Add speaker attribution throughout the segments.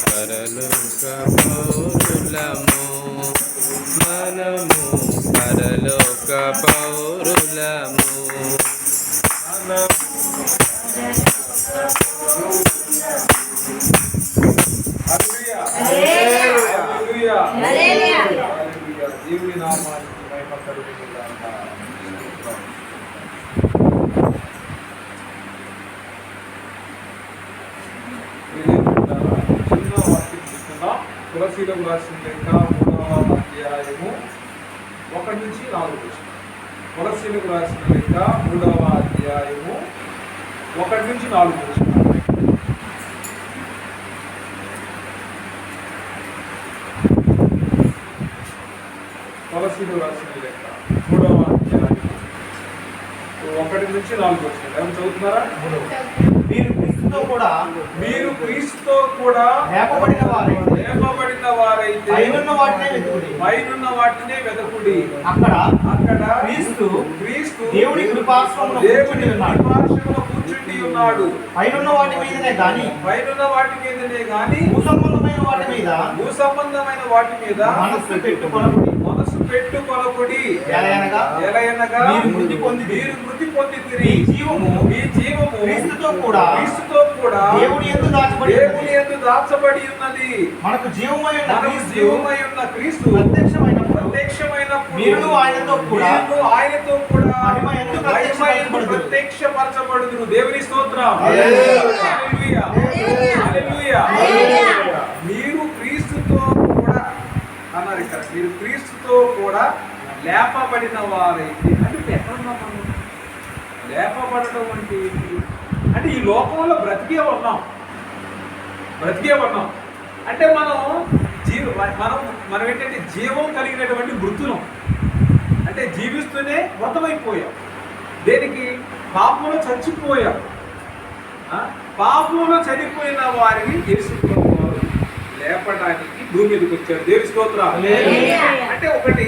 Speaker 1: పరలోక పౌరులము మనము, పరలోక పౌరులము.
Speaker 2: దేవుని నామానికి మహిమ కలుగును గాక. చిన్న వాక్యం చూస్తున్నాం. తులసీలకు రాసిన లేఖ 3వ అధ్యాయము 1 నుంచి 4 వచనం. తులసీలకు రాసిన లేఖ 3వ అధ్యాయము 1 నుంచి 4 వచనం. తులసీలు రాసిన లేఖ 3వ అధ్యాయం 1 నుంచి 4 వచనం. ఎవరు చదువుతున్నారా?
Speaker 3: మీరు క్రీస్తుతో కూడా లేపబడిన వారైతే పైనున్న వాటినే వెదకుడి. అక్కడ క్రీస్తు దేవుడి కృపాసనమున కూర్చుండి ఉన్నాడు. పైనున్న వాటి మీదనే గాని భూసంబంధమైన వాటి మీద మనస్సు పెట్టుకొనకుడి. ఎలయనగా మీరు మృతి పొందితిరి. మీ జీవము క్రీస్తుతో కూడా దేవుని యందు దాచబడి ఉన్నది. మనకు జీవమై ఉన్న క్రీస్తు ప్రత్యక్షమైనప్పుడు మీరు ఆయనతో కూడా మహిమ యందు
Speaker 2: ప్రత్యక్షపరచబడుదురు. దేవుని స్తోత్రం. హల్లెలూయా, హల్లెలూయా. మీరు క్రీస్తుతో కూడా అన్నారు ఇక్కడ. మీరు క్రీస్తుతో కూడా లేపబడిన వారైతే అంటే ఎక్కడున్నాం మనం? లేపబడటం అంటే ఏంటి? అంటే ఈ లోకంలో బ్రతికే ఉన్నాం అంటే మనం ఏంటంటే జీవం కలిగినటువంటి మృతులం. అంటే జీవిస్తూనే మృతమైపోయాం. దేనికి? పాపంలో చచ్చిపోయాం. పాపంలో చనిపోయిన వారిని యేసుప్రభువు లేపడానికి భూమి మీదకి వచ్చారు. దేవుని స్తోత్రం. అంటే ఒకటి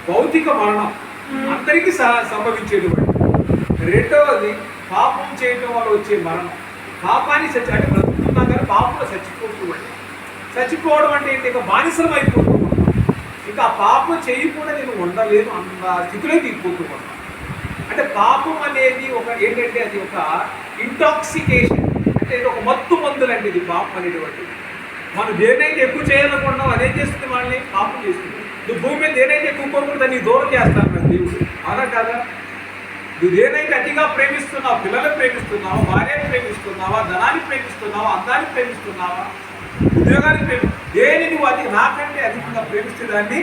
Speaker 2: భౌతిక మరణం అందరికీ సంభవించేటువంటి. రెండవది పాపం చేయడం వల్ల వచ్చే మరణం. పాపాన్ని అంటే బ్రతుకుతున్నాం కానీ పాపంలో చచ్చిపోవడం అంటే ఏంటి? ఇక బానిసలం అయిపోతున్నాం. ఇంకా ఆ పాపం చేయకుండా నేను ఉండలేను అన్న స్థితిలో దిగిపోతున్నాను. అంటే పాపం అనేది ఏంటంటే అది ఒక ఇంటాక్సికేషన్. అంటే ఇది ఒక మత్తు మందులు అంటే ఇది పాపం అనేటువంటిది. మనం దేనైతే ఎక్కువ చేయాలనుకుంటున్నాం అదేం చేస్తుంది? వాళ్ళని పాపం చేస్తుంది. నువ్వు భూమి మీద దేనైతే ఎక్కువ కోరుకుంటే దాన్ని దూరం చేస్తాను మన దేవుడు. అవునా కదా? నువ్వు దేనైతే అతిగా ప్రేమిస్తున్నావు, పిల్లలను ప్రేమిస్తున్నావా, భార్యను ప్రేమిస్తున్నావా, ధనాన్ని ప్రేమిస్తున్నావా, అందాన్ని ప్రేమిస్తున్నావా, ఉద్యోగాన్ని దేని నువ్వు నాకంటే అధికంగా ప్రేమిస్తే దాన్ని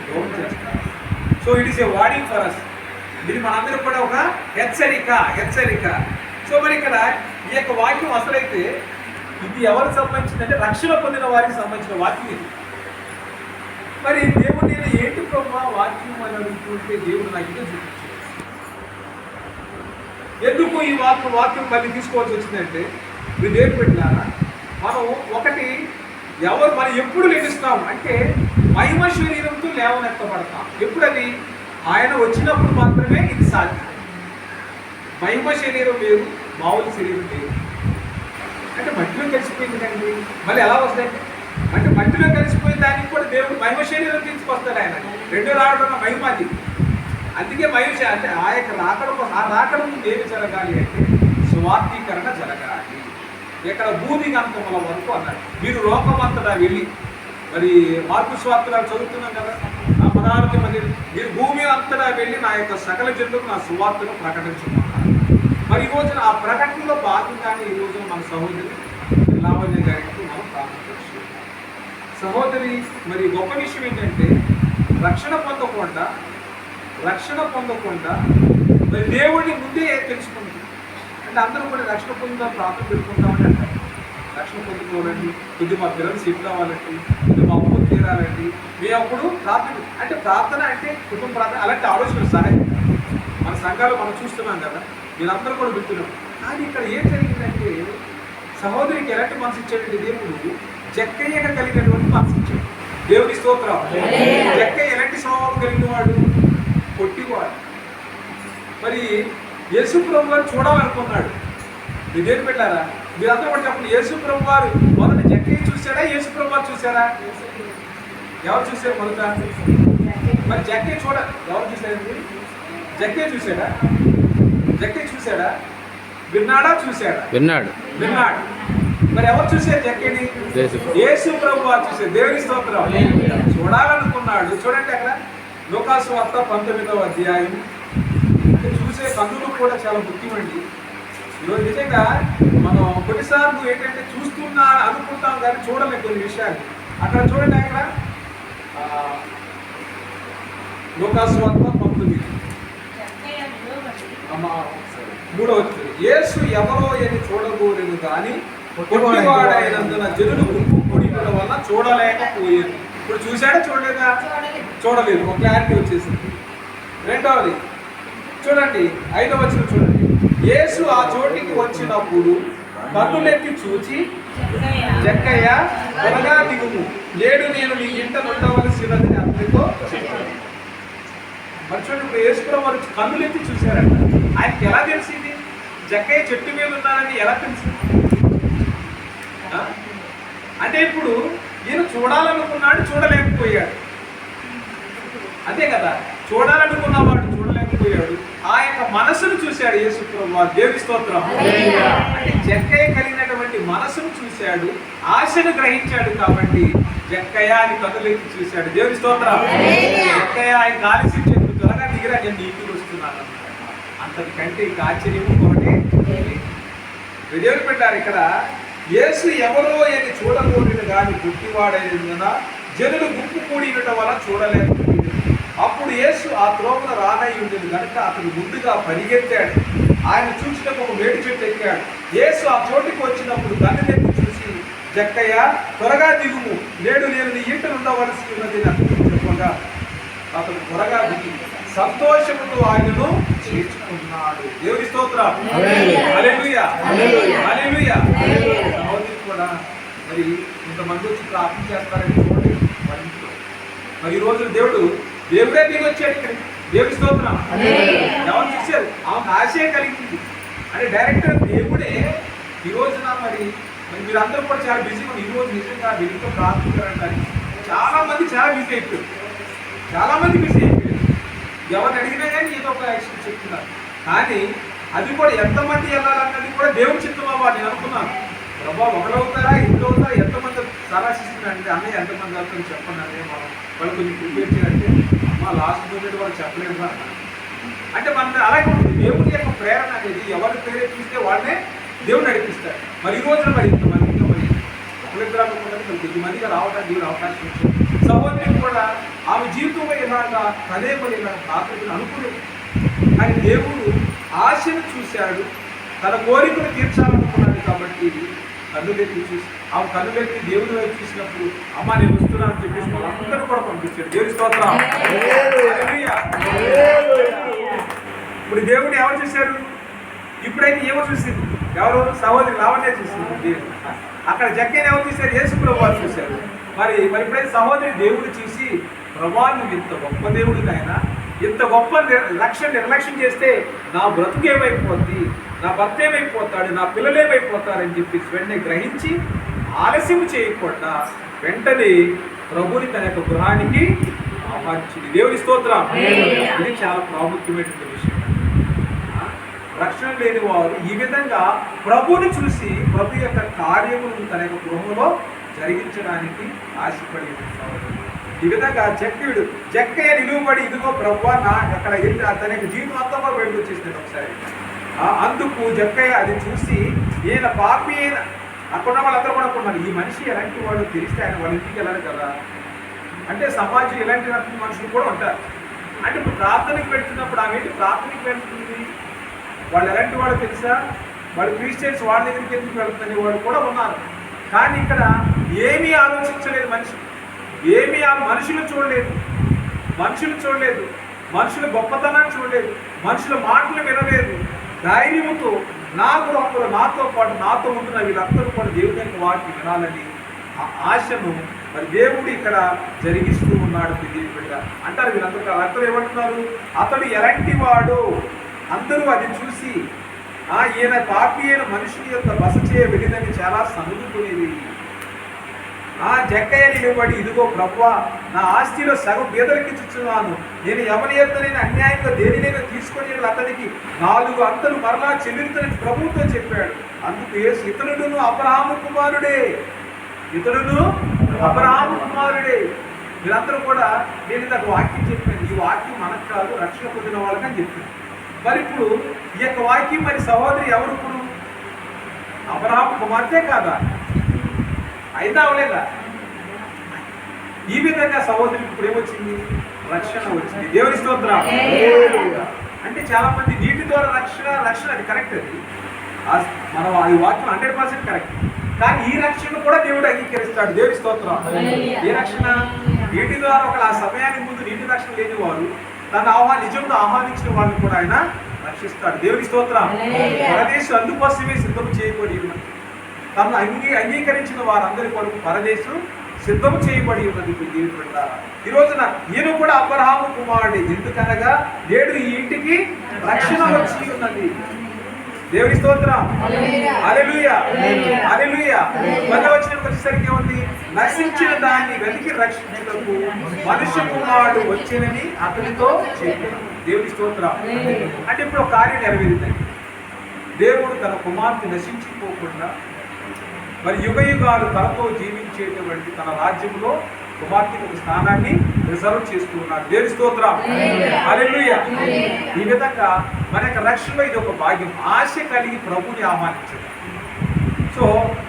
Speaker 2: దూరం చేస్తావు. So it is a warning for us. ఇది మనందరూ కూడా ఒక హెచ్చరిక. సో మరి ఇక్కడ ఈ యొక్క వాక్యం అసలైతే ఇది ఎవరికి సంబంధించిందంటే రక్షణ పొందిన వారికి సంబంధించిన వాక్యం ఇది. మరి దేవుడు నేను ఏంటి ప్రభు వాక్యం అని అడుగుతుంటే దేవుడు నాకు ఇదే చూపించాడు. ఎందుకు ఈ వాక్యం మళ్ళీ తీసుకోవాల్సి వచ్చిందంటే మీరు దేని పెట్టినారా? మనం ఒకటి మనం ఎప్పుడు లెగిస్తాం అంటే మహిమ శరీరంతో లేవనెత్తబడతాం. ఎప్పుడది? ఆయన వచ్చినప్పుడు మాత్రమే ఇది సాధ్యం. మహిమ శరీరం వేరు, మామూలు శరీరం వేరు. అంటే మట్టిలో కలిసిపోయింది కండి. మళ్ళీ ఎలా వస్తాయంటే అంటే మట్టిలో కలిసిపోయిన దానికి కూడా దేవుడు మహిమ శరీరం తీసుకొస్తాడు. ఆయన రెండో రావడం మహిమ అది. అందుకే మహిమ అంటే ఆ యొక్క రాకడ ముందు ఏమి జరగాలి అంటే స్వార్థీకరణ జరగాలి. ఇక్కడ భూమికి అంతముల వరకు అన్నాడు. మీరు లోకమంతటా వెళ్ళి మరి మార్పు స్వార్థ చదువుతున్నాం కదా. 16 మీరు భూమి అంతటా వెళ్ళి నా యొక్క సకల జనులకు నా సువార్తను ప్రకటించుకున్నారు. మరి ఈ రోజున ఆ ప్రకటనలో భాగంగానే ఈ రోజున మన సహోదరి లావణ్య గారికి మనం ప్రార్థన చేస్తున్నాం. సహోదరి మరి గొప్ప విషయం ఏంటంటే రక్షణ పొందకుండా మరి దేవుడిని ముందే తెలుసుకుంది. అంటే అందరూ కూడా రక్షణ పొందుదాం ప్రార్థన పెట్టుకుంటామని అంటారు. రక్షణ పొందుకోవాలండి, కొద్ది మా పిల్లలు సెటిల్ అవ్వాలండి, కొద్ది మా అప్పు తీరాలండి, మేము అప్పుడు ప్రార్థన అంటే ప్రార్థన అంటే కుటుంబ ప్రార్థన అలాంటి ఆలోచనలు సహాయం మన సంఘాలు మనం చూస్తున్నాం కదా, మీరందరూ కూడా వింటున్నాం. కానీ ఇక్కడ ఏం జరిగిందంటే సహోదరికి ఎలాంటి మనసు ఇచ్చాడంటే దేవుడు జక్కయ్యగా కలిగినటువంటి మనసు ఇచ్చాడు. దేవుని స్తోత్రం. జక్కయ్య ఎలాంటి స్వభావం కలిగిన వాడు? కొట్టివాడు. మరి యేసు ప్రభు గారు చూడాలనుకున్నాడు. మీరు దేని పెట్టారా? మీరందరూ కూడా చెప్పండి, యేసు ప్రభు గారు మొదట జక్కయ్య చూశాడా, యేసు ప్రభు గారు చూశారా? ఎవరు చూశారు మొదట? మరి జక్కయ్య ఎవరు చూశారు? జక్కయ్య చూశాడా? విన్నాడు. మరి ఎవరు చూశారు జక్కయ్యని? యేసు ప్రభు వారు చూశారు. దేవుని స్తోత్రం. చూడాలనుకున్నాడు. చూడండి అక్కడ లూకాసు వార్త 19వ అధ్యాయం. చూసే కన్నులు కూడా చాలా ముఖ్యమండి. ఈరోజు నిజంగా మనం కొన్నిసార్లు ఏంటంటే చూస్తున్నా అనుకుంటాం కానీ చూడలేము కొన్ని విషయాలు. అక్కడ చూడండి, అక్కడ లూకాసు వార్త 19 3వ వచనం. యేసు ఎవరో అని చూడకూడదు కానీ పొట్టివాడైనందున జనులు గుంపు పొడియడం వల్ల చూడలేకపోయేది. ఇప్పుడు చూశాడా చూడలేదా? చూడలేదు. ఒక క్లారిటీ వచ్చేసింది. రెండవది చూడండి, 5వ వచనం చూడండి. యేసు ఆ చోటికి వచ్చినప్పుడు కన్నులెత్తి చూచి, జక్కయ్య త్వరగా దిగుము, నేడు నేను నీ ఇంట ఉండవలసినదని అతనితో చెప్పాను. మరి చూడండి, ఇప్పుడు యేసుప్రభు వారు కన్నులెత్తి చూశారంట. ఆయనకి ఎలా తెలిసింది? జక్కయ్య చెట్టు మీద ఉన్నారని ఎలా తెలిసింది? అంటే ఇప్పుడు ఈయన చూడాలనుకున్నాడు, చూడలేకపోయాడు. అంతే కదా, చూడాలనుకున్నవాడు చూడలేకపోయాడు. ఆ యొక్క మనసును చూశాడు యేసు ప్రభువు. దేవుని స్తోత్రం. అంటే జక్కయ్య కలిగినటువంటి మనసును చూశాడు, ఆశను గ్రహించాడు. కాబట్టి జక్కయ్య అని కన్నులెత్తి చూశాడు. దేవుని స్తోత్రం. జక్కయ్య ఆయన ఆలస్యం త్వరగా దిగిరా, నేను నీటికి వస్తున్నాను. అంతకంటే ఇక ఆశ్చర్యం ఒకటే. దేవుని పెట్టారు ఇక్కడ, యేసు ఎవరో అని చూడకూడదు కానీ గుడ్డివాడైన జనులు గుంపు కూడినట వల్ల చూడలేకపోయింది. అప్పుడు యేసు ఆ త్రోవన రానై ఉండేది కనుక అతను ముందుగా పరిగెత్తాడు. ఆయన చూసినప్పుడు ఒక వేడి చెట్టు ఎక్కాడు. యేసు ఆ చోటుకి వచ్చినప్పుడు కన్నులెత్తి చూసి, జక్కయ్య త్వరగా దిగుము, నేడు నేను నీ ఇంట ఉండవలసి ఉన్నది అతను చెప్పగా అతను త్వరగా దిగి సంతోషముతో ఆయనను చేర్చుకున్నాడు. దేవుని స్తోత్రం. హల్లెలూయా, హల్లెలూయా. కూడా మరి ఇంతమంది వచ్చి ప్రార్థన చేస్తారని చూడండి. మరి ఈ రోజు దేవుడే దిగి వచ్చాడు ఇక్కడ. దేవుని స్తోత్రం. ఎవరు చూశారు? ఆమెకు ఆశే కలిగింది. అంటే డైరెక్టర్ దేవుడే ఈ రోజున మరి మీరందరూ కూడా చాలా బిజీగా ఉన్నారు. ఈ రోజు నిజంగా వీరితో ప్రార్థించారంటారు. చాలా మంది బిజీ అయిపోయారు. ఎవరిని అడిగినా కానీ ఏదో ఒక యాక్షన్ చెప్తున్నారు. కానీ అది కూడా ఎంతమంది వెళ్ళాలన్నది కూడా దేవుని చిత్తం అవ్వాలి. నేను అనుకున్నాను, ప్రభా ఒకడవుతారా, ఇద్దరు అవుతారా, ఎంతమంది సరాశిస్తున్నారంటే అన్నయ్య ఎంతమంది అవుతారని చెప్పండి అన్నయ్య, వాళ్ళు కొంచెం ప్రిపేర్ చేయాలంటే అమ్మ లాస్ట్ మూమెంట్ వాళ్ళు చెప్పలేదు అంటే మన అలాగే ఉంటుంది. దేవుని యొక్క ప్రేరణ అనేది ఎవరిని ప్రేరేపిస్తే వాళ్ళనే దేవుడు నడిపిస్తారు. మరి ఈ రోజున మరి ఇంతమందితో మరి ఒకరిద్దరు అనుకుంటే మరి 10 మందిగా రావడానికి దేవుడు అవకాశం ఇచ్చారు. సహోదరి కూడా ఆమె జీవితంలో ఇలాగా పదే ఇలా ప్రార్థన అనుకునేది. కానీ దేవుడు ఆశను చూశాడు, తన కోరికను తీర్చాలనుకున్నాడు. కాబట్టి కన్నులెత్తి చూసి ఆమె కన్నులెత్తి దేవుని వైపు చూసినప్పుడు అమ్మ నేను వస్తున్నాను అని చెప్పేసి వాళ్ళందరూ కూడా పంపించాడు. దేవుని స్తోత్రం. ఇప్పుడు దేవుడిని ఎవరు చూశారు? ఇప్పుడైతే ఏమో చూసింది? ఎవరు? సహోదరి లావణ్య చూసింది దేవుడు. అక్కడ జక్కయ్యని ఎవరు చూశారు? యేసు ప్రభువు వారు చూశారు. మరి ఇప్పుడైతే సహోదరి దేవుడు చూసి, ప్రభా నువ్వు ఇంత గొప్ప దేవుడు నాయన, ఇంత గొప్ప నిర్లక్ష్యం చేస్తే నా బ్రతుకు ఏమైపోద్ది, నా భర్త ఏమైపోతాడు, నా పిల్లలు ఏమైపోతారని చెప్పి వెంటనే గ్రహించి ఆలస్యం చేయకుండా వెంటనే ప్రభుని తన యొక్క గృహానికి ఆహ్వానించింది. దేవుని స్తోత్రం. ఇది చాలా ప్రాముఖ్యమైనటువంటి విషయం. రక్షణ లేని వారు ఈ విధంగా ప్రభుని చూసి ప్రభు యొక్క కార్యములను తన యొక్క గృహంలో జరిగించడానికి ఆశపడి ఈ విధంగా జక్కయ్య నిలువబడి ఇదిగో ప్రభువా నా అక్కడ తన యొక్క జీవితం అంతా కూడా బయటకు వచ్చేసింది ఒకసారి. అందుకు జక్కయ్య అది చూసి ఈయన పాపి అయిన అక్కడ వాళ్ళందరూ కూడా అనుకున్నారు, ఈ మనిషి ఎలాంటి వాడు తెలిస్తే ఆయన వాళ్ళ ఇంటికి వెళ్ళాలి కదా. అంటే సమాజం ఇలాంటి రకం మనుషులు కూడా ఉంటారు. అంటే ఇప్పుడు ప్రార్థనకి వెళ్తున్నప్పుడు ఆమె ఏంటి ప్రార్థనకి వెళ్తుంది, వాళ్ళు ఎలాంటి వాళ్ళు తెలుసా, వాళ్ళు క్రిస్టియన్స్, వాళ్ళ దగ్గరికి ఎందుకు వెళ్తున్న వాళ్ళు కూడా ఉన్నారు. కానీ ఇక్కడ ఏమీ ఆలోచించలేదు మనిషి, మనుషులు చూడలేదు, మనుషుల గొప్పతనాన్ని చూడలేదు, మనుషుల మాటలు వినలేదు. ధైర్యంతో నా గృహంలో నాతో పాటు నాతో ఉంటున్న వీళ్ళందరూ కూడా దేవుని వాటిని వినాలని ఆ ఆశను మరి దేవుడు ఇక్కడ జరిగిస్తూ ఉన్నాడు. బిడ్డ అంటారు వీళ్ళందరూ. అందరూ ఏమంటున్నారు, అతడు ఎలాంటి వాడు, అందరూ అది చూసి ఈయన పాపి అయిన మనుషుని యొక్క బస చేయబడిందని చాలా సనుగుకునేది. జక్కయ్య నిలబడి ఇదిగో ప్రభువా నా ఆస్తిలో సగం పేదలకి ఇచ్చుచున్నాను, నేను ఎవరి యొక్క నేను అన్యాయంగా దేనినైనా తీసుకొని అతనికి 4 అంతలు మరలా చెల్లించని ప్రభువుతో చెప్పాడు. అందుకు యేసు ఇతరుడును అబ్రహాము కుమారుడే. వీళ్ళందరూ కూడా నేను ఇందాక వాక్యం చెప్పాను, ఈ వాక్యం మనకు కాదు రక్షణ పొందిన వాళ్ళకని చెప్పాను. మరి ఇప్పుడు ఈ యొక్క వాక్యం మరి సహోదరి ఎవరు, ఇప్పుడు అబ్రహాము కుమార్తె కాదా, అయితే అవలేదా? ఈ విధంగా సహోదరికి ఇప్పుడు ఏమొచ్చింది, రక్షణ వచ్చింది. దేవుని స్తోత్రం. అంటే చాలా మంది నీటి ద్వారా రక్షణ అది కరెక్ట్, అది మనం ఈ వాక్యం 100% కరెక్ట్. కానీ ఈ రక్షణ కూడా దేవుడు అంగీకరిస్తాడు. దేవుని స్తోత్రం. ఈ రక్షణ నీటి ద్వారా ఒక ఆ సమయానికి ముందు నీటి రక్షణ లేని వారు తన నిజంగా ఆహ్వానించిన వాళ్ళని కూడా ఆయన రక్షిస్తాడు. దేవుని స్తోత్రం. పరదేశం అందుకోసమే సిద్ధం చేయబడి ఉన్నది, తను అంగీకరించిన వారందరి కొరకు పరదేశం సిద్ధం చేయబడి ఉన్నది. ఈ రోజున ఈయన కూడా అబ్రహాము కుమారుడు, ఎందుకనగా నేడు ఈ ఇంటికి రక్షణ వచ్చి ఉన్నది. దేవుని స్తోత్రం. హల్లెలూయా, హల్లెలూయా. వచ్చినప్పుడు వచ్చేసరికి ఏముంది, నశించిన దాన్ని వెతికి రక్షించుటకు మనుష్య కుమారుడు వచ్చినని అతనితో చెప్పాడు. దేవుని స్తోత్రం. అంటే ఇప్పుడు ఒక కార్యం నెరవేరింది. దేవుడు తన కుమార్తె నశించిపోకుండా మరి యుగాలు తనతో జీవించేటువంటి తన రాజ్యంలో కుమార్తెకు ఒక స్థానాన్ని రిజర్వ్ చేస్తూ ఉన్నాడు. దేవుని స్తోత్రం. హల్లెలూయా. ఈ విధంగా మన యొక్క రక్షణలో ఇది ఒక భాగ్యం. ఆశ కలిగి ప్రభుని ఆహ్వానించడం. సో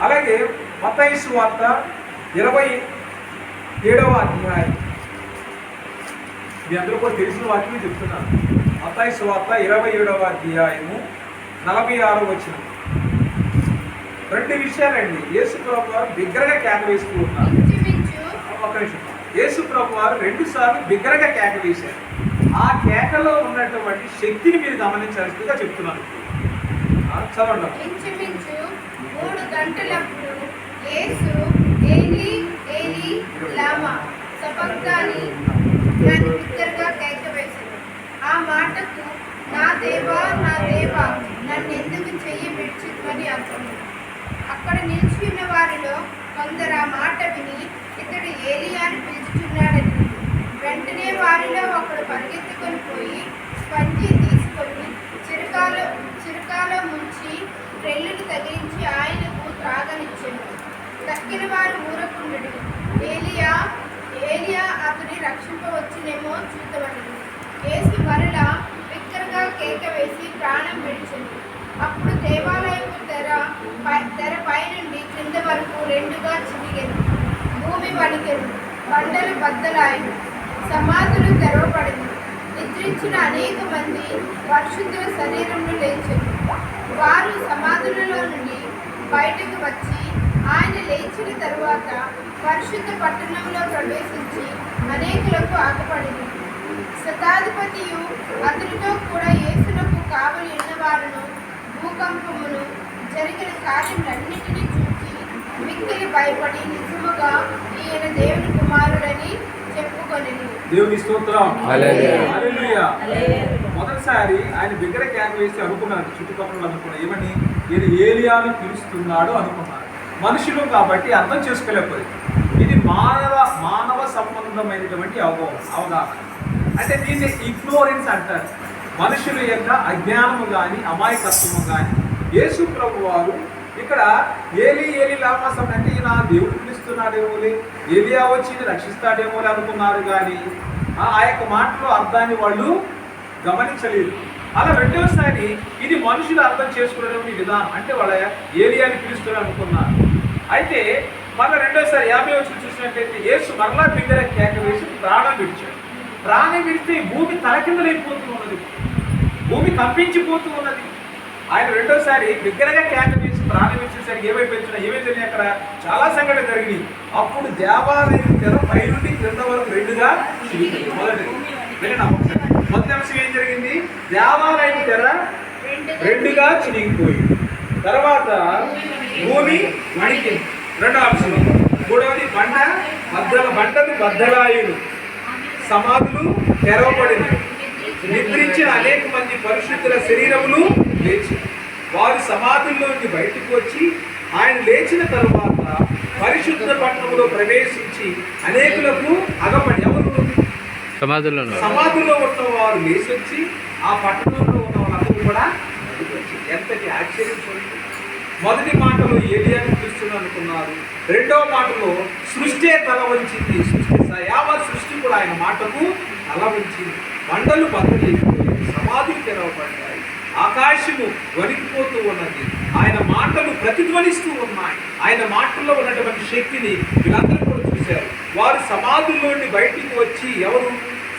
Speaker 2: అలాగే మత్తయి సువార్త 27వ అధ్యాయం, మీ అందరూ కూడా తెలిసిన వాక్యం చెప్తున్నాను. మత్తయి సువార్త 27వ అధ్యాయము 46వ వచనం. 2 విషయాలండి. యేసు ప్రభు వారు బిగ్గరగా కేక వేస్తూ ఉన్నారు. ఒక నిమిషం. యేసు ప్రభు వారు 2 సార్లు బిగ్గరగా కేక వేశారు. ఆ కేకలో ఉన్నటువంటి శక్తిని మీరు గమనించాల్సిందిగా చెప్తున్నాను. చదవండి.
Speaker 4: 3 గంటలప్పుడు యేసు ఏలీ ఏలీ లామా సబక్తాని అని బిగ్గరగా కేక వేశాడు. ఆ మాటకు నా దేవా నన్ను ఎందుకు చెయ్యి విడిచిమని అర్థం. అక్కడ నిలిచి ఉన్న వారిలో కొందరు ఆ మాట విని ఇతడు ఏలియాని పిలుచుచున్నాడని. వెంటనే వారిలో ఒకడు పరిగెత్తుకొని పోయి స్పంజి తీసుకొని చిరకాలో ముంచి రెల్లును తగిలించి ఆయనకు త్రాగనిచ్చాడు. తక్కిన వారు ఊరకుండడు. ఏలియా అతని రక్షింపవచ్చునేమో చూద్దామని. యేసు మరలా బిగ్గరగా కేక వేసి ప్రాణం విడిచింది. అప్పుడు దేవాలయపు తెర పైనుండి క్రింద వరకు 2గా చిరిగెను. భూమి వణికెను, బండలు బద్దలాయను, సమాధులు తెరవబడింది. నిద్రించిన అనేక మంది పరిశుద్ధుల శరీరంలో లేచారు. వారు సమాధులలో నుండి బయటకు వచ్చి ఆయన లేచిన తరువాత పరిశుద్ధ పట్టణంలో ప్రవేశించి అనేకులకు ఆగపడింది. శతాధిపతియు అతనితో కూడా యేసునకు కావలి ఉన్నవారును భూకంపమును జరిగిన కార్యములన్నిటినీ చూసి మిక్కిలి భయపడి నిజముగా ఈయన దేవుని కుమారుడని చెప్పుకొని.
Speaker 2: దేవుని స్తోత్రం. హల్లెలూయా. మొదటిసారి ఆయన బిగ్గర కేక వేసి అనుకున్నారు, చుట్టుపక్కల అనుకున్నారు, ఏమని, ఈయన ఏలియాను పిలుస్తున్నాడు అనుకున్నారు. మనుషులు కాబట్టి అర్థం చేసుకోలేకపోయింది. ఇది మానవ సంబంధమైనటువంటి అవగాహన. అంటే దీన్ని ఇగ్నోరెన్స్ అంటారు. మనుషుల యొక్క అజ్ఞానము కానీ అమాయకత్వము కానీ. యేసు ప్రభు వారు ఇక్కడ ఏలి లామా అంటే ఈయన దేవుడు పిలుస్తున్నాడు రక్షిస్తున్నాడేమోలే, ఏలియా వచ్చి రక్షిస్తాడేమోలే అనుకున్నారు కానీ ఆ యొక్క మాటలో అర్థాన్ని వాళ్ళు గమనించలేదు. అలా రెండోసారి ఇది మనుషులు అర్థం చేసుకోవడం విధానం, అంటే వాళ్ళ ఏలియాని పిలుస్తున్నారు అనుకున్నారు. అయితే మళ్ళీ రెండోసారి 50 వచ్చి చూసినట్లయితే యేసు మరలా బిగ్గర కేక వేసి ప్రాణం విడిచాడు. ప్రాణం విడితే భూమి తలకిందలైపోతూ ఉన్నది, భూమి కంపించిపోతూ ఉన్నది. ఆయన రెండోసారి బిగ్గరగా కేక వేసి ప్రాణం విడిచేసరికి ఏమైపోయింది అక్కడ చాలా సంఘటన జరిగినాయి. అప్పుడు దేవాలయం తెర పైనుండి క్రింద వరకు రెండుగా మొదటి అంశం ఏం జరిగింది? దేవాలయం తెర రెండుగా చినిగిపోయింది. తర్వాత భూమి వణికింది. రెండో అంశం. మూడవది బండలు బద్దలాయులు, సమాధులు తెరవబడినవి, నిద్రించిన అనేక మంది పరిశుద్ధుల శరీరములు లేచి వారు సమాధుల్లోంచి బయటకు వచ్చి ఆయన లేచిన తరువాత పరిశుద్ధ పట్టణంలో ప్రవేశించి అనేకులకు అగపడి ఎవరు సమాధుల్లో ఉన్న వారు లేచి వచ్చి ఆ పట్టణంలో ఉన్న వాళ్ళందరూ కూడా ఎంతటి ఆశ్చర్యం చూడండి. మొదటి మాటలో ఏలియాని పిలుస్తున్నా అనుకున్నారు, రెండవ మాటలో సృష్టి తల వంచింది. యావత్ సృష్టి కూడా ఆయన మాటకు తల వంచింది. బండలు బద్దలైపోయాయి, సమాధులు తెరవబడ్డాయి, ఆకాశము వణికిపోతూ ఉన్నది. ఆయన మాటలు ప్రతిధ్వనిస్తూ ఉన్నాయి. ఆయన మాటల్లో ఉన్నటువంటి శక్తిని వీళ్ళందరూ కూడా చూశారు. వారు సమాధుల్లోని బయటికి వచ్చి ఎవరు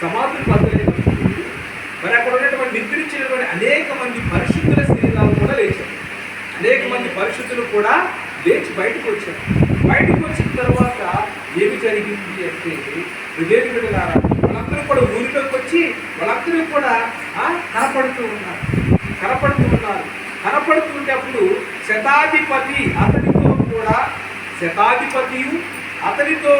Speaker 2: సమాధులు బద్దలైనప్పుడు మరి అక్కడ ఉన్నటువంటి నిద్రించినటువంటి అనేక మంది పరిశుద్ధుల శరీరాలు కూడా లేచారు. అనేక మంది పరిశుద్ధులు కూడా లేచి బయటకు వచ్చారు. బయటకు వచ్చిన తర్వాత ఏమి జరిగింది అంటే దేవుని బిడ్డలారా వాళ్ళందరూ కూడా ఊరిలోకి వచ్చి వాళ్ళందరూ కూడా కనపడుతూ ఉన్నారు. కనపడుతుంటే అప్పుడు శతాధిపతియు అతనితో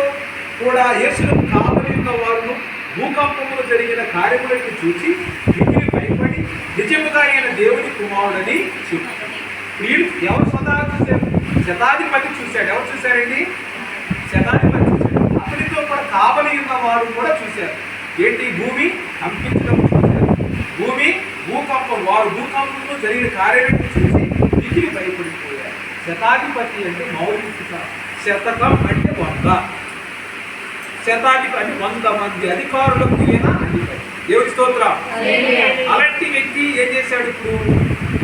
Speaker 2: కూడా యేసును కావలి ఉన్న వారు భూకంపములు జరిగిన కార్యములను చూసి మిగిలి భయపడి నిజముగా ఆయన దేవుని కుమారుడని చెప్పారు. వీడు ఎవరు స్వతహా చూశారు? శతాధిపతి చూశాడు. ఎవరు చూశారండి? శతాధిపతి చూశాడు. అతనితో కూడా కావలి ఉన్న వారు కూడా చూశారు. ఏంటి? భూమి కంపించడం చూశారు. వారు భూకంపంలో జరిగిన కార్యములను చూసి మిగిలి భయపడిపోయారు. శతాధిపతి అంటే మౌలిక, శతకం అంటే 100, శతాధిపతి 100 మంది అధికారులకు తెలియన అధిపతి. దేవుడి స్తోత్రం. అలాంటి వ్యక్తి ఏం చేశాడు? ఇప్పుడు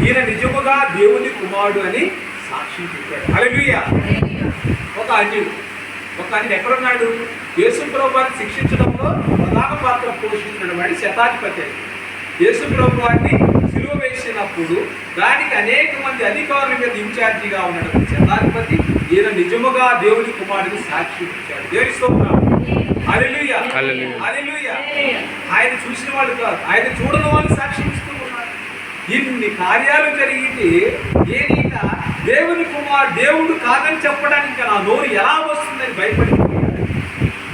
Speaker 2: ఈయన నిజముగా దేవుని కుమారుడు అని సాక్ష్యం చెప్పాడు. హల్లెలూయా. ఒక అన్యుడు ఎక్కడున్నాడు? యేసు ప్రభువుని శిక్షించడంలో ప్రధాన పాత్ర పోషించిన వాడి శతాధిపతి. యేసు ప్రభువుని సిలువ వేసినప్పుడు దానికి అనేక మంది అధికారుల మీద ఇన్ఛార్జిగా ఉన్నాడు శతాధిపతి. ఈయన నిజముగా దేవుని కుమారుడికి సాక్ష్యం ఇచ్చాడు. దేవుని స్తోత్రం. హల్లెలూయా. హల్లెలూయా. ఆయన చూసిన వాళ్ళు కాదు, ఆయన చూడని వాళ్ళు సాక్ష్యం ఇస్తూ ఉన్నారు. ఇన్ని కార్యాలు జరిగితే ఏదైనా దేవుని దేవుడు కాదని చెప్పడానికి నా నోరు ఎలా వస్తుందని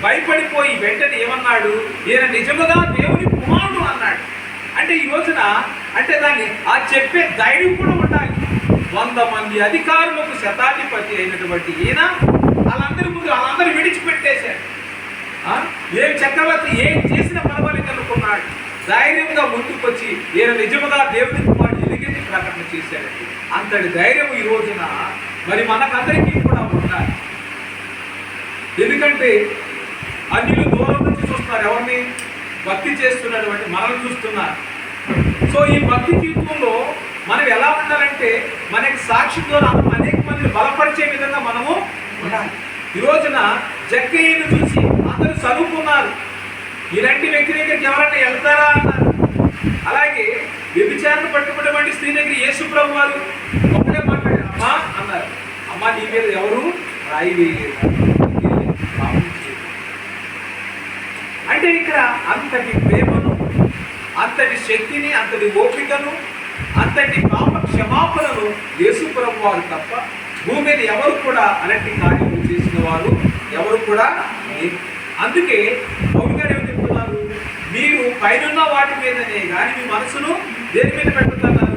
Speaker 2: భయపడిపోయి వెంటనే ఏమన్నాడు? ఈయన నిజముగా దేవుని కుమారుడు అన్నాడు. అంటే ఈ రోజున అంటే దాన్ని చెప్పే ధైర్యం కూడా ఉండాలి. 100 మంది అధికారులకు శతాధిపతి అయినటువంటి ఈయన వాళ్ళందరూ విడిచిపెట్టేశాడు. ఏం చక్రవర్తి ఏం చేసిన పర్వాలేదు అనుకున్నాడు. ధైర్యంగా ముందుకొచ్చి ఈయన నిజముగా దేవుని కుమారుడు ఎదిగింది ప్రకటన చేశాడండి. అంతటి ధైర్యం ఈ రోజున మరి మనకందరికీ కూడా ఉండాలి. ఎందుకంటే అన్యులు దూరం నుంచి చూస్తున్నారు. ఎవరిని? భక్తి చేస్తున్నటువంటి మనల్ని చూస్తున్నారు. సో ఈ భక్తి జీవితంలో మనం ఎలా ఉండాలంటే మనకి సాక్షితో అనేక మందిని బలపరిచే విధంగా మనము ఉండాలి. ఈ రోజున జక్కయ్యను చూసి అందరూ చదువుకున్నారు. ఇలాంటి వ్యక్తి దగ్గరికి ఎవరైనా వెళ్తారా అన్నారు. అలాగే వ్యభిచారణ పట్టుకున్నటువంటి స్త్రీ దగ్గర యేసు ప్రభు వారు ఒకటే మాట్లాడారు. అమ్మా అన్నారు. అమ్మా నీ మీద ఎవరు రాయి వేయలేదు. అంటే ఇక్కడ అంతటి ప్రేమను, అంతటి శక్తిని, అంతటి ఓపికను, అంతటి పాప క్షమాపణను యేసు ప్రభు వారు తప్ప భూమి మీద ఎవరు కూడా అలాంటి కార్యములు చేసిన వారు ఎవరు కూడా లేరు. అందుకే పౌలు గారు ఏమి చెప్తున్నారు? మీరు పైనున్న వాటి మీదనే కానీ మీ మనసును దేని మీద పెట్టుతున్నారు?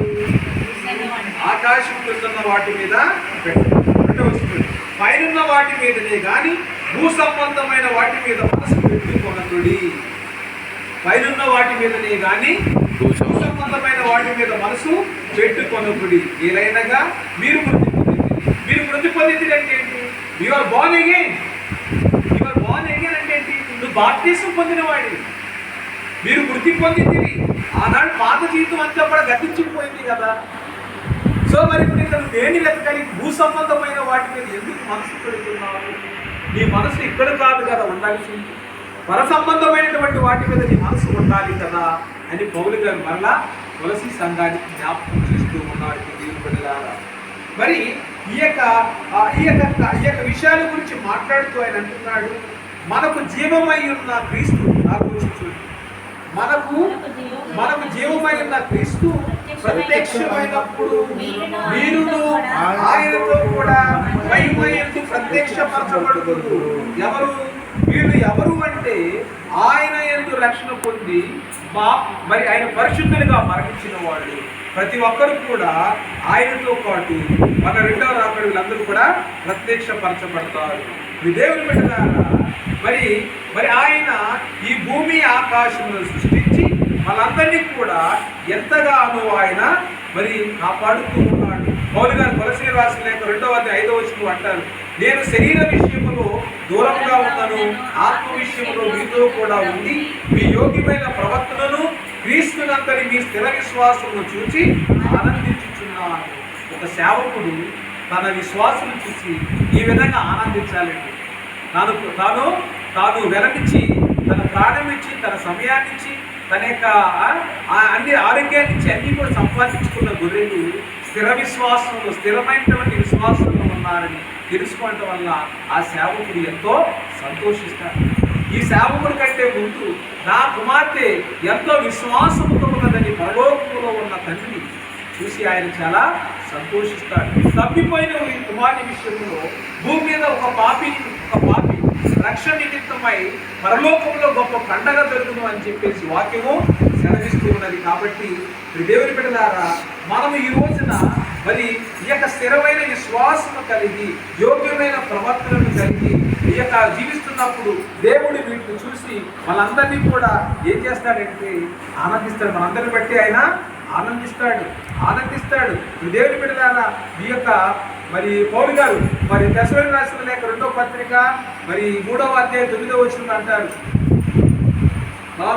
Speaker 2: ఆకాశం కింద వాటి మీద పెట్టుకుంటారు. పైనున్న వాటి మీదనే కానీ భూ సంబంధమైన వాటి మీద మనసు పెట్టుకోనకుడి. పైనున్న వాటి మీదనే కానీ భూ సంబంధమైన వాటి మీద మనసు పెట్టుకొనకుడి. ఏలైనగా మీరు మృతి పొందింది అంటే ఏంటి? You are born again. Again అంటే ఏంటి? నువ్వు బాప్తీసం పొందిన వాడివి, మీరు మృతి పొందింది. ఆనాడు పాత జీవితం అంతా కూడా గతించుకుపోయింది కదా. సో మరి ఇప్పుడు ఇక్కడ దేని వెతకాలి? భూ సంబంధమైన వాటి మీద ఎందుకు మనసు పెడుతున్నావు? నీ మనసు ఇక్కడ కాదు కదా ఉండాల్సింది, పర సంబంధమైనటువంటి వాటి మీద నీ మనసు ఉండాలి కదా అని పౌలు గారు మరలా తులసి సంఘానికి జ్ఞాపకం చేస్తూ ఉన్నారు. దేవుని బిడ్డలారా, మరి ఈ యొక్క విషయాల గురించి మాట్లాడుతూ ఆయన అంటున్నాడు, మనకు జీవమై ఉన్న క్రీస్తు, నా గురించి చూడండి, మనకు జీవమై ఉన్న క్రీస్తు ప్రత్యక్షమైనప్పుడు మీరును ఆయనతో కూడా మహిమయందు ప్రత్యక్షపరచబడుతుంది. వీళ్ళు ఎవరు అంటే ఆయన యందు రక్షణ పొంది మరి ఆయన పరిశుద్ధులుగా మరణించిన వాళ్ళు. ప్రతి ఒక్కరు కూడా ఆయనతో పాటు మన రెండవ రాకడ వీళ్ళందరూ కూడా ప్రత్యక్షపరచబడతారు. మీ దేవుని బిడ్డలారా, మరి ఆయన ఈ భూమి ఆకాశములను సృష్టించి వాళ్ళందరినీ కూడా ఎంతగానో ఆయన మరి కాపాడుతూ ఉన్నాడు. పౌలు గారు కొలసీయులకు రాసిన లేఖ 2:5 అంటారు, నేను శరీర విషయములో దూరంగా ఉన్నాను, ఆత్మ విషయంలో మీతో కూడా ఉంది. మీ యోగ్యమైన ప్రవర్తనను క్రీస్తునంతని మీ స్థిర విశ్వాసమును చూసి ఆనందించుచున్నాను. ఒక సేవకుడు తన విశ్వాసం చూసి ఈ విధంగా ఆనందించాలండి. తాను వెలనిచ్చి, తన ప్రాణం ఇచ్చి, తన సమయాన్ని ఇచ్చి, తన యొక్క అన్ని ఆరోగ్యాన్ని ఇచ్చి అన్ని కూడా సంపాదించుకున్న గొర్రెలు స్థిరమైనటువంటి విశ్వాసంలో ఉన్నారని తెలుసుకోవటం వల్ల ఆ సేవకుడు ఎంతో సంతోషిస్తాడు. ఈ సేవకుడి కంటే ముందు నా కుమార్తె ఎంతో విశ్వాసముతో ఉన్నదని పరలోకములో ఉన్న తండ్రి చూసి ఆయన చాలా సంతోషిస్తాడు. తప్పిపోయిన ఈ కుమార్తె విషయంలో భూమి మీద ఒక పాపి రక్షణ నిమిత్తమై పరలోకంలో గొప్ప పండగ జరుగును అని చెప్పేసి వాక్యము సెలవిస్తూ ఉన్నది. కాబట్టి దేవుని బిడ్డలారా, మనము ఈ రోజున మరి ఈ యొక్క స్థిరమైన విశ్వాసము కలిగి, యోగ్యమైన ప్రవర్తనను కలిగి ఈ యొక్క జీవిస్తున్నప్పుడు దేవుడు వీటిని చూసి మనందరినీ కూడా ఏం చేస్తాడంటే ఆనందిస్తాడు. మనందరిని బట్టి ఆయన ఆనందిస్తాడు. దేవుని బిడ్డలారా, ఈ యొక్క మరి పౌలు గారు మరి తెస్సలోనికీయులకు రాసిన లేఖ 2వ పత్రిక మరి 3వ అధ్యాయం 9వ వచనం అంటారు,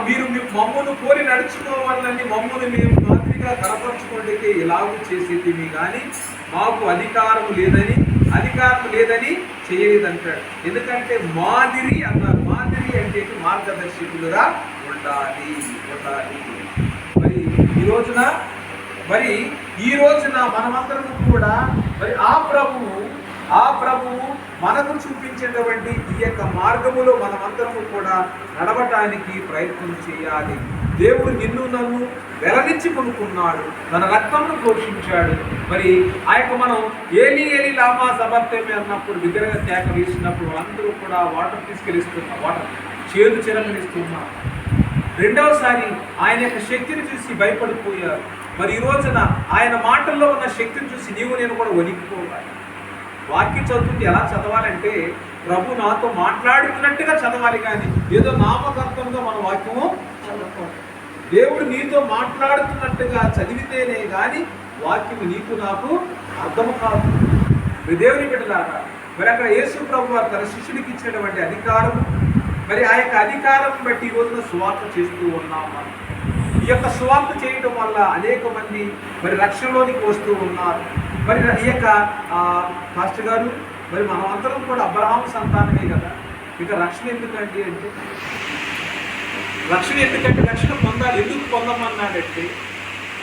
Speaker 2: మీరు మమ్మును కోరి నడుచుకోవాలని మమ్మును మేము మాదిరిగా కనపరచుకోండికి ఇలాగూ చేసేది కానీ మాకు అధికారం లేదని చేయలేదంటాడు. ఎందుకంటే మాదిరి అన్నారు. మాదిరి అంటే మార్గదర్శకులుగా ఉండాలి. మరి ఈ రోజున మనమందరము కూడా మరి ఆ ప్రభువు మనకు చూపించేటువంటి ఈ యొక్క మార్గములో మనమందరము కూడా నడవటానికి ప్రయత్నం చేయాలి. దేవుడు నిన్ను నన్ను వెలనిచ్చి కొనుక్కున్నాడు, తన రక్తంను పోషించాడు. మరి ఆ యొక్క మనం ఏలి లామా సబర్తమే అన్నప్పుడు విగ్రహ త్యాగ వేసినప్పుడు వాళ్ళందరూ కూడా వాటర్ తీసుకెళ్ళిస్తున్నారు, వాటర్ చేదు చిరకలిస్తున్నారు. రెండవసారి ఆయన యొక్క శక్తిని చూసి భయపడిపోయారు. మరి ఈ రోజున ఆయన మాటల్లో ఉన్న శక్తిని చూసి నీవు నేను కూడా వణికిపోవాలి. వాక్యం చదువుతుంది ఎలా చదవాలంటే ప్రభు నాతో మాట్లాడుతున్నట్టుగా చదవాలి, కానీ ఏదో నామకర్తంగా మన వాక్యము చదవకూడదు. దేవుడు నీతో మాట్లాడుతున్నట్టుగా చదివితేనే కానీ వాక్యము నీకు నాకు అర్థము కాదు. దేవుని బిడ్డలారా, మరి అక్కడ యేసు ప్రభు వారు తన శిష్యుడికి ఇచ్చినటువంటి అధికారం, మరి ఆ యొక్క అధికారం బట్టి ఈ రోజున సువార్త చేస్తూ ఉన్నాము. ఈ యొక్క సువార్త చేయడం వల్ల అనేక మంది మరి రక్షణలోనికి వస్తూ ఉన్నారు. మరి ఈ యొక్క పాస్టర్ గారు, మరి మనమందరం కూడా అబ్రహాము సంతానమే కదా, ఇక రక్షణ ఎందుకండి అంటే రక్షణ పొందాలి. ఎందుకు పొందమన్నాడంటే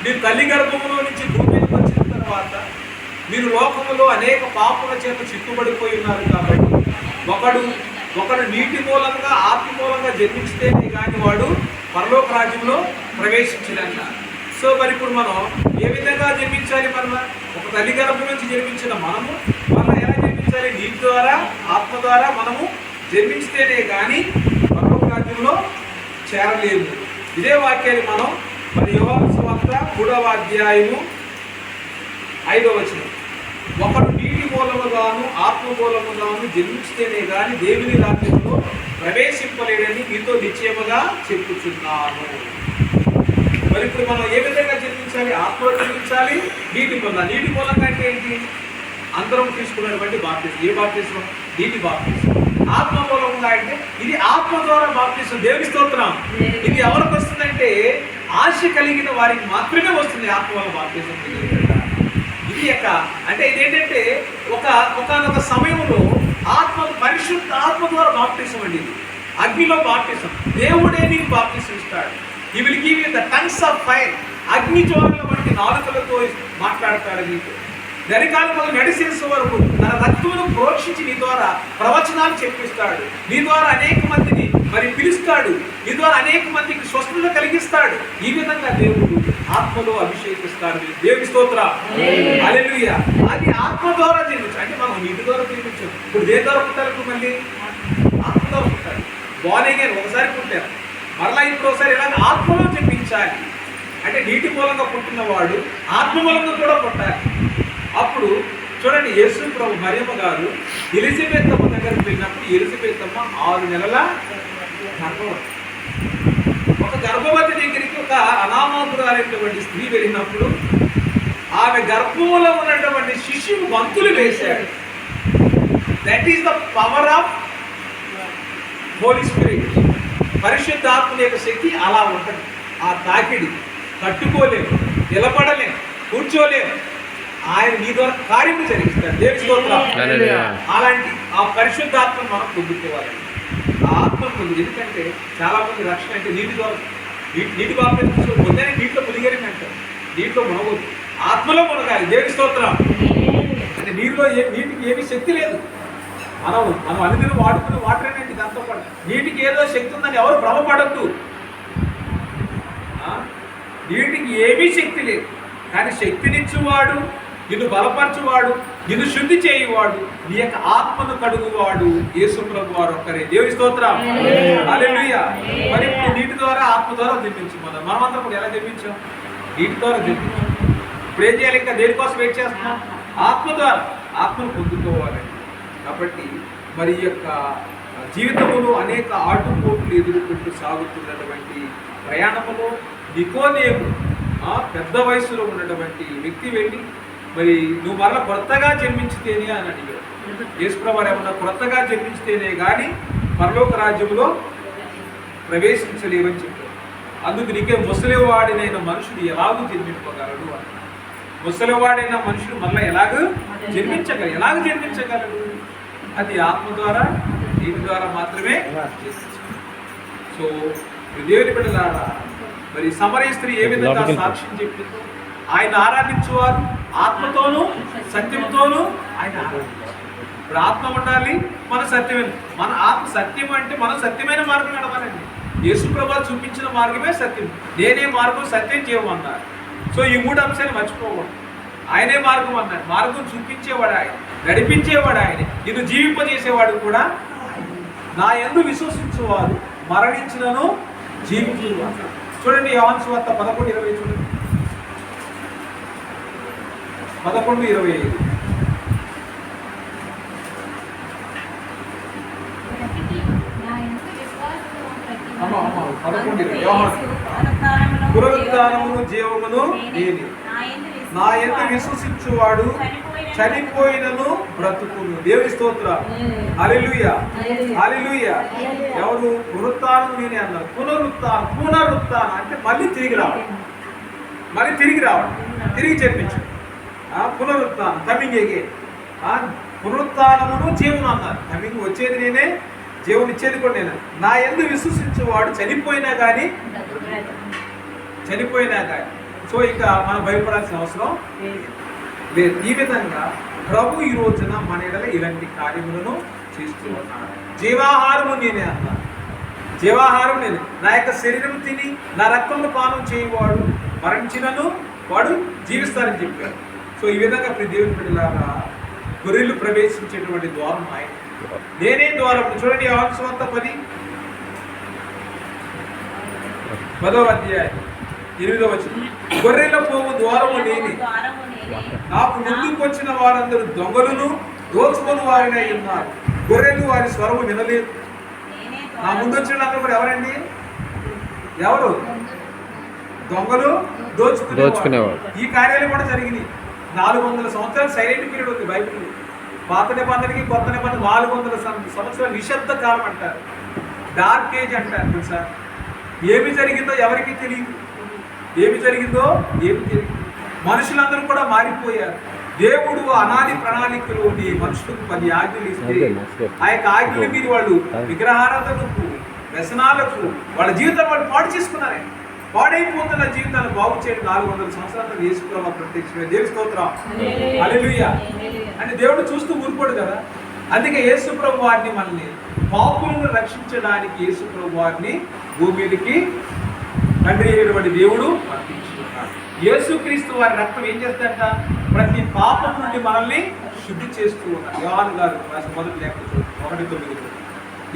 Speaker 2: మీరు తల్లి గర్భంలో నుంచి భూమికి వచ్చిన తర్వాత మీరు లోకములో అనేక పాపముల చేత చిక్కుబడిపోయి ఉన్నారు. కాబట్టి ఒకడు నీటి మూలంగా ఆత్మ మూలంగా జన్మించితేనే కానీ వాడు పరలోక రాజ్యంలో ప్రవేశించడంట. సో మరి ఇప్పుడు మనం ఏ విధంగా జన్మించాలి? మనం ఒక తల్లి గర్భం నుంచి జన్మించిన మనము మనం ఎలా జన్మించాలి? నీటి ద్వారా, ఆత్మ ద్వారా మనము జన్మించితేనే కానీ పరలోక రాజ్యంలో చేరలేము. ఇదే వాక్యాన్ని మనం మరి యోహాను సువార్త 3వ అధ్యాయము 5వ వచనం, ఒకడు నీటి మూలముగాను ఆత్మ మూలముగాను జన్మించితేనే కానీ దేవుని రాజ్యంలో ప్రవేశింపలేడని మీతో నిశ్చయముగా చెప్పుచున్నాను. మరి ఇప్పుడు మనం ఏ విధంగా జన్మించాలి? ఆత్మలో జన్మించాలి, నీటి మూలంగా అంటే ఏంటి? అందరం తీసుకున్నటువంటి బాప్తిస్మం. ఏ బాప్తిస్మం? నీటి బాప్తిస్మం. ఆత్మ మూలంగా అంటే ఇది ఆత్మ ద్వారా బాప్తిసం. దేవుని స్తోత్రం. ఇది ఎవరికి వస్తుందంటే ఆశ కలిగిన వారికి మాత్రమే వస్తుంది ఆత్మ వల్ల బాప్తిసం. ఇది అంటే ఇదేంటంటే ఒకనొక సమయంలో పరిశుద్ధ ఆత్మ ద్వారా బాప్తిసం అండి. ఇది అగ్నిలో బాప్తిసం. దేవుడే నీకు బాప్తిసం ఇస్తాడు. He will give you the tongues of fire. అగ్ని జ్వాలల వంటి నాలుకలతో మాట్లాడతాడు నీకు. దరికాలంలో మెడిసిన్స్ వరకు తన రక్తమును ప్రోక్షించి నీ ద్వారా ప్రవచనాలు చెప్పిస్తాడు. నీ ద్వారా అనేక మందిని పిలుస్తాడు. నీ ద్వారా అనేక మందికి స్వస్థత కలిగిస్తాడు. ఈ విధంగా దేవుడు ఆత్మలో అభిషేకిస్తాడు. దేవుని స్తోత్రం. హల్లెలూయా. అది ఆత్మ ద్వారా జన్మించు. అంటే మనం నీటి ద్వారా జన్మించాం. ఇప్పుడు దేని ద్వారా పుట్టాలి? మళ్ళీ ఆత్మ ద్వారా పుట్టాలి. బాగానే ఒకసారి పుట్టారు, మరలా ఇప్పుడు ఒకసారి ఇలాగ ఆత్మలో జన్మించాలి. అంటే నీటి మూలంగా పుట్టినవాడు ఆత్మ మూలంగా కూడా పుట్టాలి. అప్పుడు చూడండి, యేసు ప్రభు మరియమ్మ గారు ఎలిజబెత్ అమ్మ దగ్గరికి వెళ్ళినప్పుడు ఎలిజబెత్ అమ్మ 6 నెలల గర్భవతి. ఒక గర్భవతి దగ్గరికి ఒక అనామకురాలైనటువంటి స్త్రీ వెళ్ళినప్పుడు ఆమె గర్భంలో ఉన్నటువంటి శిశువు గంతులు వేశాడు. That is the power of Holy Spirit. పరిశుద్ధాత్మ యొక్క శక్తి అలా ఉంటుంది. ఆ తాకిడి తట్టుకోలేము, నిలబడలేము, కూర్చోలేము. ఆయన నీ ద్వారా కార్యము జరిగిస్తాడు. దేవుని స్తోత్రం. అలాంటి ఆ పరిశుద్ధాత్మను మనం పొందుకోవాలి. ఆ ఆత్మ పొంది. ఎందుకంటే చాలా మంది రక్షణ అంటే నీటి ద్వారా నీటి బాప్తిసం పొందని నీటిలో మునిగని అంటారు. నీటిలో మునగదు, ఆత్మలో మునగాలి. దేవుని స్తోత్రం. అంటే నీటికి ఏమీ శక్తి లేదు. మనం అన్ని దిన వాడుకునే వాటర్ అనేది దాంతో పాటు నీటికి ఏదో శక్తి ఉందని ఎవరు భ్రమపడద్దు. నీటికి ఏమీ శక్తి లేదు. కానీ శక్తినిచ్చువాడు, నిన్ను బలపరచువాడు, నిన్ను శుద్ధి చేయువాడు, నీ యొక్క ఆత్మను కడుగువాడు యేసు ప్రభు వారు ఒక్కరే. దేవుని స్తోత్రం. హల్లెలూయా. మరి నీటి ద్వారా ఆత్మ ద్వారా జన్మించాం. మనమంతా కూడా ఎలా జన్మించాం? నీటి ద్వారా జన్మించాం. ఇప్పుడు ఏం చేయాలి? ఇంకా దేనికోసం వెయిట్ చేస్తున్నాం? ఆత్మ ద్వారా ఆత్మను పొందుకోవాలి. కాబట్టి మరి ఈ యొక్క జీవితంలో అనేక ఆటుపోట్లు ఎదుర్కొంటూ సాగుతున్నటువంటి ప్రయాణంలో నికోదేము పెద్ద వయసులో ఉన్నటువంటి వ్యక్తి వెళ్ళి మరి నువ్వు మరలా కొత్తగా జన్మించితేనే అని అడిగాడు. యేసుప్రభు ఏమన్నా కొత్తగా జన్మించితేనే కానీ పరలోక రాజ్యంలో ప్రవేశించలేవని చెప్పాడు. అందుకు నీకే ముసలివాడినైన మనుషుడు ఎలాగూ జన్మింపగలడు అని. ముసలివాడైన మనుషుడు మళ్ళీ ఎలాగూ జన్మించగలడు? అది ఆత్మ ద్వారా, నీటి ద్వారా మాత్రమే. సో దేవుని బిడ్డలారా, మరి సమరయ స్త్రీ ఏ విధంగా సాక్ష్యం చెప్పిందో, ఆయన ఆరాధించువారు ఆత్మతోనూ సత్యముతోనూ ఆయన ఆరాధించారు. ఇప్పుడు ఆత్మ ఉండాలి, మన సత్యమైన మన ఆత్మ సత్యం అంటే మనం సత్యమైన మార్గం నడవాలండి. యేసు ప్రభువు చూపించిన మార్గమే సత్యం. నేనే మార్గం, సత్యం చేయమన్నారు. సో ఈ 3 అంశాలు మర్చిపోకూడదు. ఆయనే మార్గం అన్నాడు. మార్గం చూపించేవాడు ఆయన, నడిపించేవాడు ఆయన, నిన్ను జీవింపజేసేవాడు కూడా. నా యందు విశ్వసించువారు మరణించినను జీవించు అన్నాడు. చూడండి, యోహాను సువార్త 11:20 చూడండి. 11:25. పునరుత్థానమును జీవమును నేనే. నా యందు విశ్వసించువాడు చనిపోయినను బ్రతుకును. దేవుని స్తోత్రం. హల్లెలూయా. హల్లెలూయా. ఎవరు? పునరుత్థానం నేనే అన్నారు. పునరుత్థానం అంటే మళ్ళీ తిరిగి రావడం, తిరిగి జన్మించడం. పునరుత్థానం, కమింగ్ అగైన్. పునరుత్థానమును జీవము అన్నారు. కమింగ్ వచ్చేది నేనే, జీవనం ఇచ్చేది కూడా నేనే. నా యందు విశ్వసించేవాడు చనిపోయినా కానీ. సో ఇక మనం భయపడాల్సిన అవసరం లేదు. ఈ విధంగా ప్రభు ఈ రోజున మన ఎడల ఇలాంటి కార్యములను చేస్తూ ఉన్నాడు. జీవాహారము నేనే అన్నాడు. జీవాహారం నేనే. నా యొక్క శరీరం తిని నా రక్తమును పానం చేయవాడు మరణించినను వాడు జీవిస్తారని చెప్పాడు. సో ఈ విధంగా ప్రతి దేవుని బిడ్డలాగా గొర్రెలు ప్రవేశించేటువంటి ద్వారం ఆయన. నేనే ద్వారం. చూడండి, యోహాను సువార్త 10వ అధ్యాయం 8వ వచనం. గొర్రెల పోవు ద్వారము నేనే. నాకు ముందుకు వచ్చిన వారందరూ దొంగలను దోచుకొని వారినై ఉన్నారు. గొర్రెలు వారి స్వరము వినలేదు. నా ముందు వచ్చిన అందరూ కూడా ఎవరండి? ఎవరు? దొంగలు, దోచుకునేవారు. ఈ కార్యాలు కూడా జరిగినాయి. 400 సంవత్సరాలు సైలెంట్ పీరియడ్ ఉంది బైబిల్. పాత నిబంధనకి కొత్త నిబంధన 400 సంవత్సరాల నిశ్శబ్ద కాలం అంటారు, డార్క్ ఏజ్ అంటారు. తెలుసా ఏమి జరిగిందో ఎవరికి తెలియదు, ఏమి జరిగిందో ఏమి తెలియదు. మనుషులందరూ కూడా మారిపోయారు. దేవుడు అనాది ప్రణాళికలు ఉండి మనుషులకు 10 ఆజ్ఞలు ఇస్తే ఆ యొక్క ఆజ్ఞల మీద వాళ్ళు విగ్రహారాధనకు, వ్యసనాలకు వాళ్ళ జీవితాలు వాళ్ళు పాడు చేసుకున్నారే. పాడైపోతున్న జీవితాన్ని బాగు చేయడం 400 సంవత్సరాలు యేసుప్రభువు ప్రత్యక్షమే. దేవుని స్తోత్రం, హల్లెలూయా. అంటే దేవుడు చూస్తూ ఊరుకోడు కదా. అందుకే యేసుప్రభువు వారిని మనల్ని పాపులను రక్షించడానికి యేసుప్రభువు వారిని భూమి మీదకి తండ్రి అయినటువంటి దేవుడు పంపించుకున్నాడు. యేసుక్రీస్తు వారి రక్తం ఏం చేస్తాడంట? ప్రతి పాపం నుండి మనల్ని శుద్ధి చేస్తూ ఉన్నాడు. యోహాను గారు మొదటి లేఖ 1:9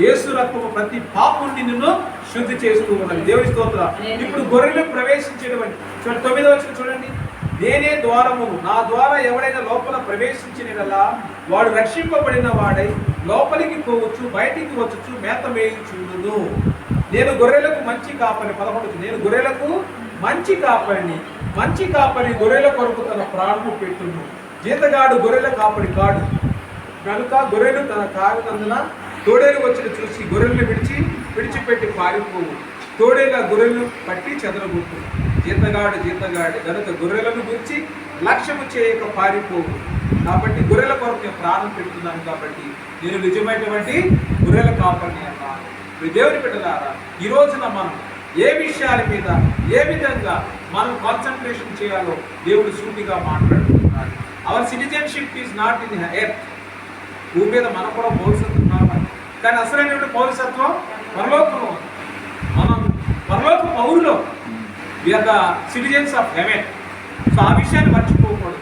Speaker 2: యేసు రక్తము ప్రతి పాపం నుండి నిన్ను శుద్ధి చేస్తూ ఉన్నది. దేవుని స్తోత్రం. ఇప్పుడు గొర్రెలు ప్రవేశించేటువంటి 9వ వచనం చూడండి. నేనే ద్వారమును, నా ద్వారా ఎవడైనా లోపల ప్రవేశించినలా వాడు రక్షింపబడిన వాడై లోపలికి పోవచ్చు, బయటికి వచ్చుచు మేత మేయుచుండును. నేను గొర్రెలకు మంచి కాపరి. 11 నేను గొర్రెలకు మంచి కాపరిని, మంచి కాపరి గొర్రెల కొరకు తన ప్రాణము పెట్టును. జీతగాడు గొర్రెల కాపరి కాడు కనుక గొర్రెలు తన కాగినందున తోడేలు వచ్చిన చూసి గొర్రెలను విడిచిపెట్టి పారిపోవు. తోడేల గొర్రెలను పట్టి చెదరగొట్టు. జీతగాడు గనుక గొర్రెలను గురించి లక్ష్యము చేయక పారిపోవు. కాబట్టి గొర్రెల కొరకు నేను ప్రాణం పెడుతున్నాను, కాబట్టి నేను నిజమైనటువంటి గొర్రెల కాపరిని అన్నాను. దేవుని బిడ్డలారా, ఈ రోజున మనం ఏ విషయాల మీద ఏ విధంగా మనం కాన్సన్ట్రేషన్ చేయాలో దేవుడు సూటిగా మాట్లాడుతున్నాడు. Hour citizenship is not in earth. భూమి మీద మనం కూడా పౌరసత్వం ఉన్నామని, కానీ అసలైనటువంటి పౌరసత్వం పరలోకంలో ఉంది. మనం పరలోక పౌరులో we are the citizens of heaven. So ఆ విషయాన్ని మర్చిపోకూడదు.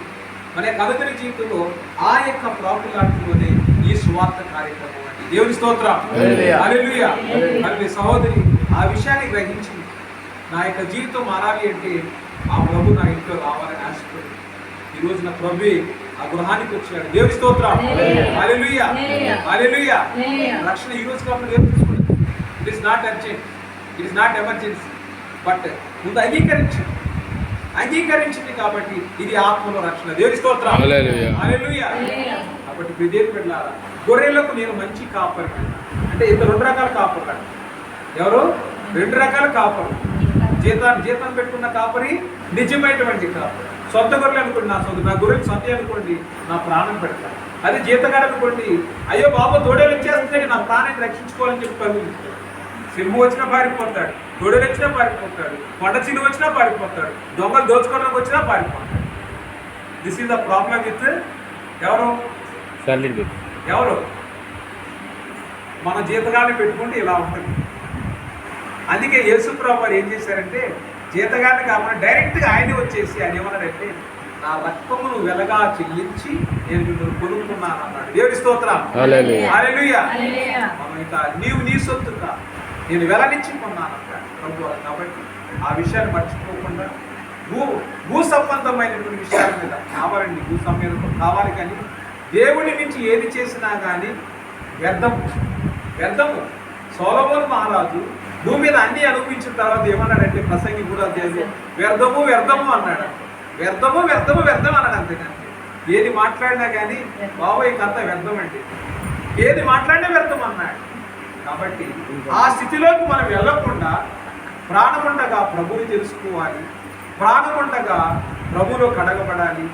Speaker 2: మన యొక్క అనుదిన జీవితంలో ఆ యొక్క ప్రాముఖ్యతలోనే ఈ సువార్త కార్యక్రమం అండి. దేవుని స్తోత్రం, హల్లెలూయా. మరి సహోదరి ఆ విషయాన్ని గ్రహించింది. నా యొక్క జీవితం మారాలి అంటే ఆ ప్రభు నా ఇంట్లో రావాలని ఆశపడి ఈ రోజు నా ప్రభు ఆ గృహానికి వచ్చాడు. దేవుని స్తోత్రం, హల్లెలూయా, హల్లెలూయా. రక్షణ ఈ రోజు కాకుండా రేపు తీసుకుంటుంది. It is not urgent, it is not emergency. But ముందు అంగీకరించింది కాబట్టి ఇది ఆత్మలో రక్షణ. దేవుని స్తోత్రం, హల్లెలూయా. కాబట్టి దేవుని బిడ్డలారా, గొర్రెలకు నేను మంచి కాపరి అంటే ఇంత 2 రకాల కాపర్లు. ఎవరు? 2 రకాల కాపరు. జీతం పెట్టుకున్న కాపరి, నిజమైనటువంటి కాపరి. సొంత గొర్రెలు అనుకోండి, నా గొర్రెలు సొంత అనుకోండి, నా ప్రాణం పెడతాను. అదే జీతగాడు అనుకోండి, అయ్యో బాబు తోడేలు వచ్చేస్తుంటే నా ప్రాణాన్ని రక్షించుకోవాలని చెప్పి పరుగుతాడు. సింహం వచ్చినా పారిపోతాడు, తోడేలు వచ్చినా పారిపోతాడు, కొండ చిలువ వచ్చినా పారిపోతాడు, దొంగలు దోచుకోవడానికి వచ్చినా పారిపోతాడు. This is the problem with ఎవరు మన జీతగాన్ని పెట్టుకుంటే ఇలా ఉంటుంది. అందుకే యేసుప్రభువు వారు ఏం చేశారంటే జీతగాన్ని కాకుండా డైరెక్ట్గా ఆయనే వచ్చేసి ఆయన ఏమన్నారంటే నా రక్తమును వెలగా చెల్లించి నేను నిన్ను కొనుక్కున్నాను అన్నాడు. దేవుని స్తోత్రం, హల్లెలూయా. మనం ఇంకా నీవు నీ సొత్తుగా నేను వెలనిచ్చి కొన్నాను అన్నాడు ప్రభు. కాబట్టి ఆ విషయాన్ని మర్చిపోకుండా భూ సంబంధమైనటువంటి విషయాల మీద కావాలండి. భూ సంబంధం కావాలి, కానీ దేవుడి నుంచి ఏది చేసినా కానీ వ్యర్థము. సొలొమోను మహారాజు భూమి మీద అన్ని అనుభవించిన తర్వాత ఏమన్నాడంటే ప్రసంగి కూడా వ్యర్థము అన్నాడు. వ్యర్థం అన్నాడు. అంతేకాని ఏది మాట్లాడినా కానీ బాబోయ్ అంత వ్యర్థం అండి, ఏది మాట్లాడినా వ్యర్థం అన్నాడు. కాబట్టి ఆ స్థితిలోకి మనం వెళ్ళకుండా ప్రాణముండగా ప్రభువుని తెలుసుకోవాలి, ప్రాణముండగా ప్రభువులో కడగబడాలి.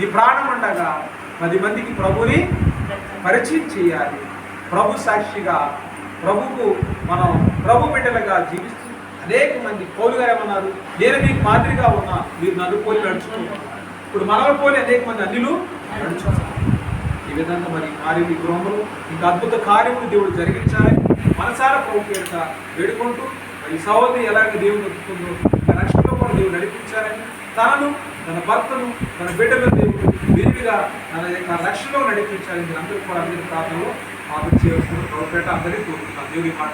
Speaker 2: ఈ ప్రాణముండగా 10 మందికి ప్రభువుని పరిచయం చేయాలి. ప్రభు సాక్షిగా ప్రభుకు మనం ప్రభు బిడ్డలుగా జీవిస్తూ అనేక మంది పౌలు గారు ఏమన్నారు, నేను మీకు మాదిరిగా ఉన్నా, మీరు నన్ను పోలి నడుచుకుంటున్నారు. ఇప్పుడు మనల్ని పోలి అనేక మంది అన్యులు నడుచుకుంటున్నారు. ఈ విధంగా మరి మారి గృహంలో ఇంకా అద్భుత కార్యములు దేవుడు జరిగించాలని మనసారా ప్రభు పేరుట వేడుకుంటూ మరి సహోదరి ఎలాగ దేవుడు నడుపుతుందో రక్షణలో కూడా దేవుడు నడిపించాలని, తనను తన భర్తను తన బిడ్డలను దేవుడు విరివిగా తన యొక్క రక్షణలో నడిపించాలని అందరూ కూడా అందరి ప్రాంతంలో ఆలోచన చేస్తున్న ప్రభుపేట అందరికీ కోరుకుంటున్నాను. దేవుడి మాట